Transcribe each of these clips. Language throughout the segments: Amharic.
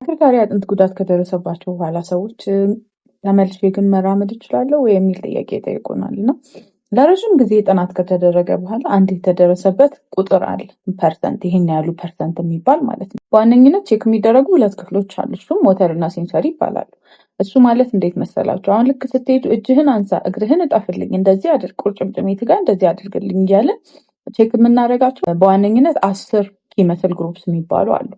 አከርካሪ አጥንት ጉዳት ከደረሰባቸው በኋላ ሰዎች ተመልሼ ግን መራመድ እችላለሁ ወይ የሚል ጥያቄ ይጠይቁናል። እና ለረዥም ጊዜ ጥናት ከተደረገ በኋላ አንድ የተደረሰበት ቁጥር አለ፣ ፐርሰንት፣ ይሄን ያሉ ፐርሰንት የሚባል ማለት ነው። በዋነኝነት ቼክ የሚደረጉ ሁለት ክፍሎች አሉ። እሱም ሞተር እና ሴንሰሪ ይባላሉ። እሱ ማለት እንዴት መሰላቸው? አሁን ልክ ስትሄዱ እጅህን አንሳ፣ እግርህን እጠፍልኝ፣ እንደዚህ አድርግ፣ ቁርጭምጭሚት ጋር እንደዚህ አድርግልኝ እያለን ቼክ የምናደርጋቸው በዋነኝነት 10 ኪመስል ግሩፕስ የሚባሉ አሉ።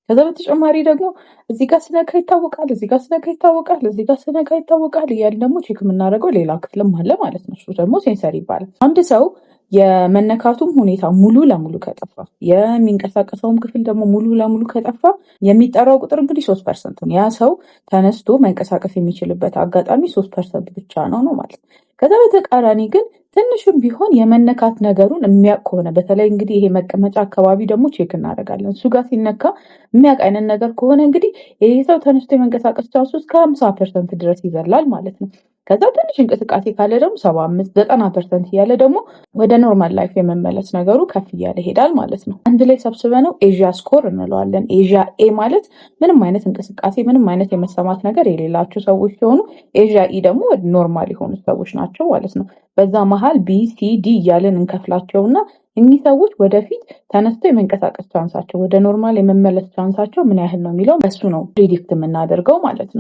ከዛ በተጨማሪ ደግሞ እዚህ ጋር ስነካ ይታወቃል፣ እዚህ ጋር ስነካ ይታወቃል፣ እዚህ ጋር ስነካ ይታወቃል እያልን ደግሞ ቼክ የምናደርገው ሌላ ክፍልም አለ ማለት ነው። እሱ ደግሞ ሴንሰር ይባላል። አንድ ሰው የመነካቱም ሁኔታ ሙሉ ለሙሉ ከጠፋ፣ የሚንቀሳቀሰውም ክፍል ደግሞ ሙሉ ለሙሉ ከጠፋ የሚጠራው ቁጥር እንግዲህ 3% ነው። ያ ሰው ተነስቶ መንቀሳቀስ የሚችልበት አጋጣሚ 3% ብቻ ነው ማለት። ከዛ በተቃራኒ ግን ትንሽም ቢሆን የመነካት ነገሩን የሚያውቅ ከሆነ፣ በተለይ እንግዲህ ይሄ መቀመጫ አካባቢ ደግሞ ቼክ እናደርጋለን። እሱ ጋር ሲነካ የሚያውቅ አይነት ነገር ከሆነ እንግዲህ ይሄ ሰው ተነስቶ የመንቀሳቀስ ቻንሱ እስከ 50% ድረስ ይዘላል ማለት ነው። ከዛ ትንሽ እንቅስቃሴ ካለ ደግሞ 75-90% እያለ ደግሞ ወደ ኖርማል ላይፍ የመመለስ ነገሩ ከፍ እያለ ይሄዳል ማለት ነው። አንድ ላይ ሰብስበነው ኤዥያ ስኮር እንለዋለን። ኤዥያ ኤ ማለት ምንም አይነት እንቅስቃሴ ምንም አይነት የመሰማት ነገር የሌላቸው ሰዎች ሲሆኑ፣ ኤዥያ ኢ ደግሞ ኖርማል የሆኑ ሰዎች ናቸው ማለት ነው። በዛ መሀል ቢ ሲ ዲ እያለን እንከፍላቸውና እኚህ ሰዎች ወደፊት ተነስተው የመንቀሳቀስ ቻንሳቸው፣ ወደ ኖርማል የመመለስ ቻንሳቸው ምን ያህል ነው የሚለው በሱ ነው ፕሪዲክት የምናደርገው ማለት ነው።